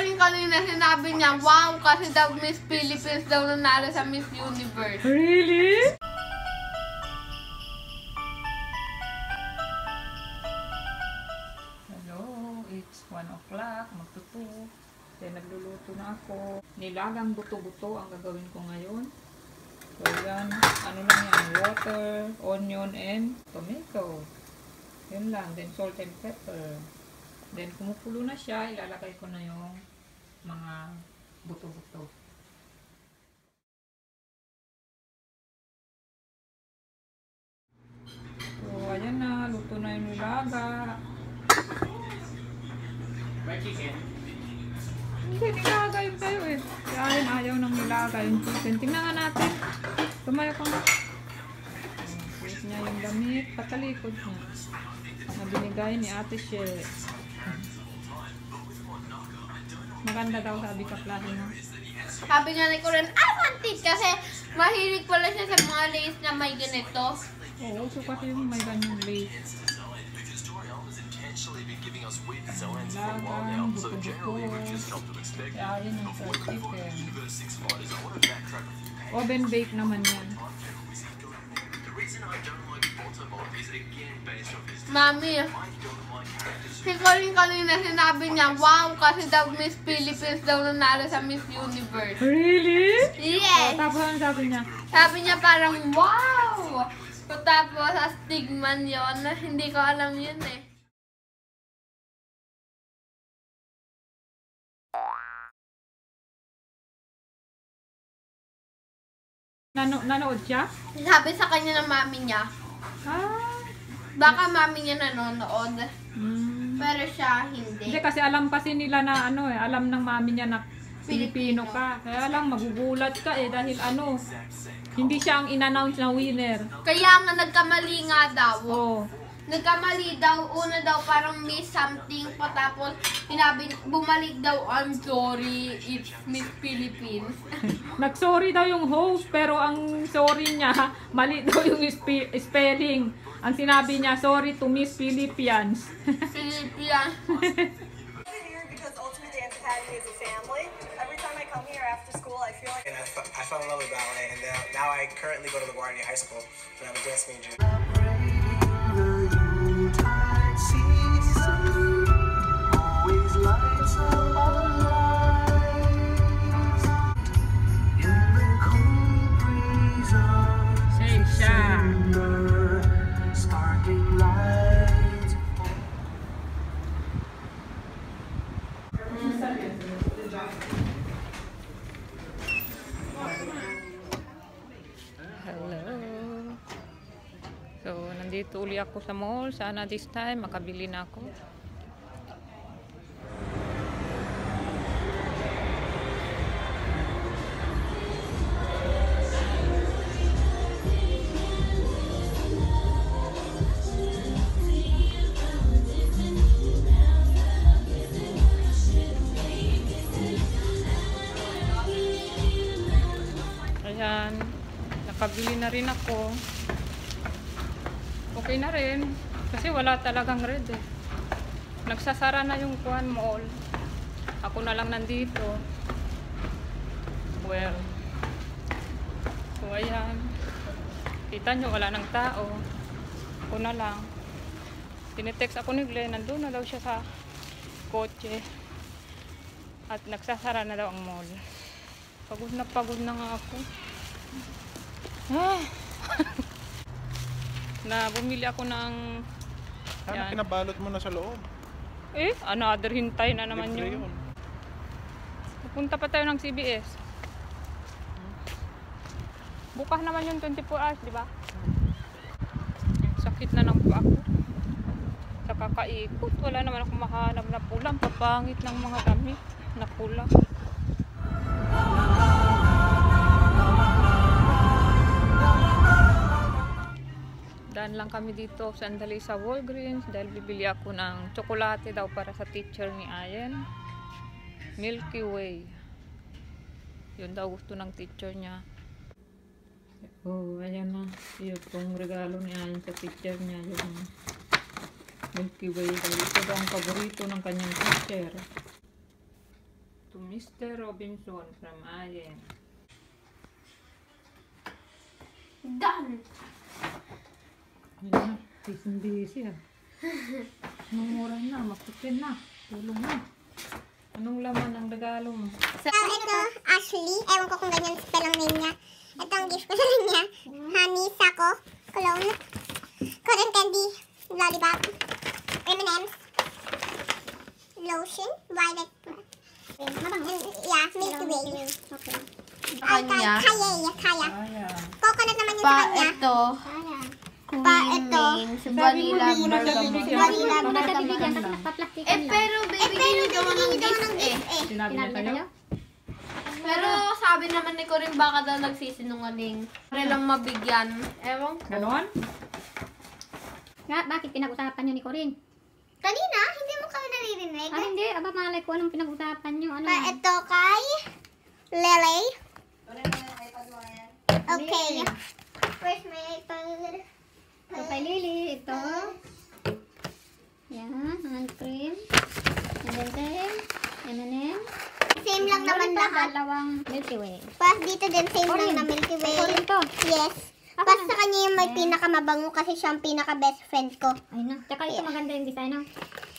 rin kanina sinabi niya, wow, kasi daw Miss Philippines daw nanalo sa Miss Universe. Really? Hello, it's 1 o'clock, magtuto. Then nagluluto na ako. Nilagang buto-buto ang gagawin ko ngayon. So yan, ano lang yan, water, onion, and tomato. Yun lang, then salt and pepper. Then kumukulo na siya, ilalagay ko na yung mga buto-buto. So ayan na, luto na yung nilaga. May chicken? Hindi, nilaga yun tayo eh. Kaya yun, ayaw ng nilaga yung chicken. Tingnan nga natin. Tumayo ka nga. Suot niya yung damit, patalikod niya. Na binigay ni Ate She. Maganda daw sabi ka klase mo. Sabi nga ni Coren, I want it kasi mahilig pala siya sa mga lace na may ganito. Oo, so kasi yung may ganyang lace. Lagang, buto-buto. Kaya yun ang fried chicken. Oven bake naman yan. Mami, si Coren kanina sinabi niya, wow, kasi daw Miss Philippines daw nanalo sa Miss Universe. Really? Yes! Tapos ano sabi niya? Sabi niya parang, wow! Tapos sa stigman yon, hindi ko alam yun eh. Nanood siya? Sabi sa kanya ng mami niya, Ah. baka mami niya nanonood. Mm. Pero siya hindi. Hindi kasi alam kasi nila na ano eh, alam ng mami niya na Pilipino ka. Kaya lang magugulat ka eh dahil ano, hindi siya ang in-announce na winner. Kaya nga nagkamali nga daw. Oh. Nagkamali daw, una daw parang Miss something pa, tapos bumalik daw, I'm sorry, it's Miss Philippines. Nag-sorry daw yung host pero ang sorry niya, mali daw yung spelling. Ang sinabi niya, sorry to Miss Philippines. Philippines. Because ultimately Dance Academy is a family. Every time I come here after school, I feel like... And I fell in love with ballet, and now I currently go to LaGuardia High School, and I'm a dance major. So, nandito uli ako sa mall. Sana this time makabili na ako. Ayan, nakabili na rin ako. Okay na rin. Kasi wala talagang red eh. Nagsasara na yung Kuan Mall. Ako na lang nandito. Well. So ayan. Kita nyo, wala ng tao. Ako na lang. Tinetext ako ni Glenn. Nandun na daw siya sa kotse. At nagsasara na daw ang mall. Pagod na nga ako. Na bumili ako ng Sana kinabalot mo na sa loob. eh, another hintay na naman Libre yun. Pupunta pa tayo ng CBS. Bukas naman yung 24 hours, di ba? Sakit na ng paa ko. Sa kakaikot, wala naman akong makahanap na pulang. Papangit ng mga damit na pula. Daan lang kami dito sandali sa Walgreens dahil bibili ako ng tsokolate daw para sa teacher ni Ayen. Milky Way. Yun daw gusto ng teacher niya. Oh, ayan na. Yung regalo ni Ayen sa teacher niya. Yung Milky Way. Dahil ito daw ang paborito ng kanyang teacher. Mr. Robinson from Ayen. Done! Yun na, busy ah. Mumuran na, makitin na, tulong na. Anong laman ng regalo mo? Ito, Ashley. Ewan ko kung ganyan spell ang name niya. Ito ang gift ko sa kanya. Honey, Sako, Cologne, Cotton Candy, Lollipop, M&M's, Lotion, Violet, and, yeah, Milky Way. Okay. Kanya. Kaya. Kaya. Coconut naman yun Pa sa kanya. ito. Pa ito. Vanilla Vanilla bergamot. Pero baby, hindi daw ng gift eh. Sinabi niya sa'yo? Pero sabi naman ni Corinne baka daw nagsisinungaling. Para lang mabigyan. Ewan ko. Ganon? Nga, bakit pinag-usapan niyo ni Corinne? Kanina, hindi mo kami naririnig. Ah, hindi. Aba, malay ko anong pinag-usapan niyo. Ano? Pa ito kay Lele. Okay. Where's my iPad? Ito kay Lily. Ito. Yan, hand cream. And then same. M&M. Same lang naman lahat. Dalawang Milky Way. Pas dito din same Corinne. lang na Milky Way. Corinne to. Yes. Ako Pas na. sa kanya yung may pinakamabango kasi siya ang pinaka-best friend ko. Ay na. Tsaka ito maganda yung design, no?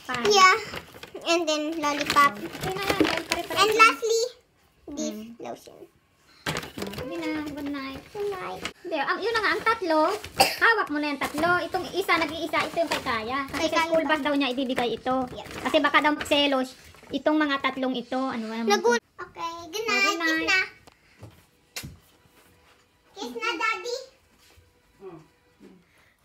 Fine. Yeah. And then lollipop. Okay na yan. Dahil pare-pare. And lastly, this lotion. Sige na. Good night. Good night. Hindi, yun na nga, ang tatlo, hawak mo na yung tatlo. Itong isa, nag-iisa, ito yung kay Kaya. Kasi Kay sa Kaya school ba? bus daw niya ibibigay ito. Yeah. Kasi baka daw selos, itong mga tatlong ito, ano ba naman ito? Okay. Good night. Good night. Kiss na. Kiss na, Daddy.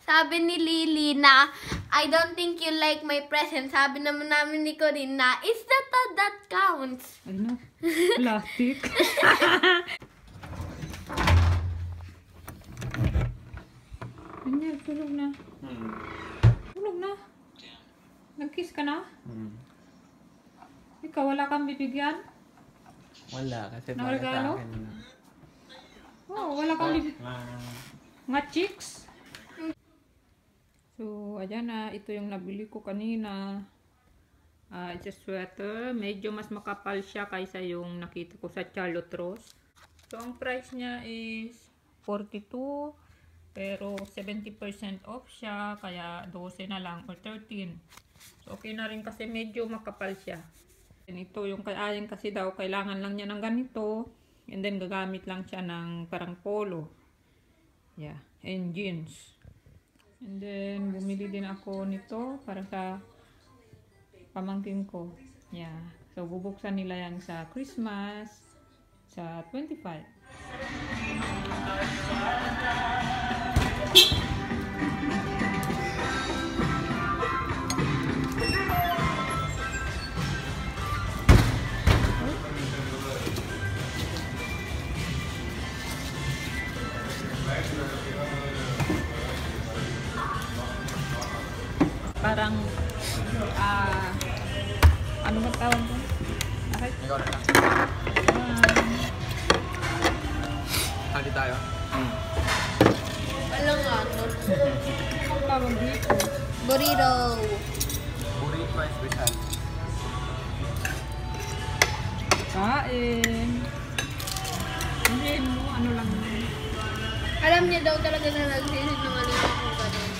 Sabi ni Lily na, I don't think you like my present. Sabi naman namin ni Corinne na, is that all that counts? Ay no, plastic. Daniel, tulog na. Tulog na. Nag-kiss ka na? Ikaw, wala kang bibigyan? Wala, kasi Ng para regalo? sa akin. Oh, wala kang bibigyan. Nga chicks. So, ayan na. Ito yung nabili ko kanina. It's a sweater. Medyo mas makapal siya kaysa yung nakita ko sa Charlotte Ross. So, ang price niya is 42. Pero 70% off siya. Kaya 12 na lang or 13. So, okay na rin kasi medyo makapal siya. And ito yung kay kasi daw kailangan lang niya ng ganito. And then gagamit lang siya ng parang polo. Yeah. And jeans. And then, bumili din ako nito para sa pamangkin ko. Yeah. So, bubuksan nila yan sa Christmas sa 25. Parang, ano ba tawag ko? Okay. Ikaw na lang. Hali tayo. Walang ano. Ang tawag dito. Burrito. Burrito pa special. Kain. Hindi mo, ano lang. Alam niya daw talaga na nagsisinungaling ako ganun.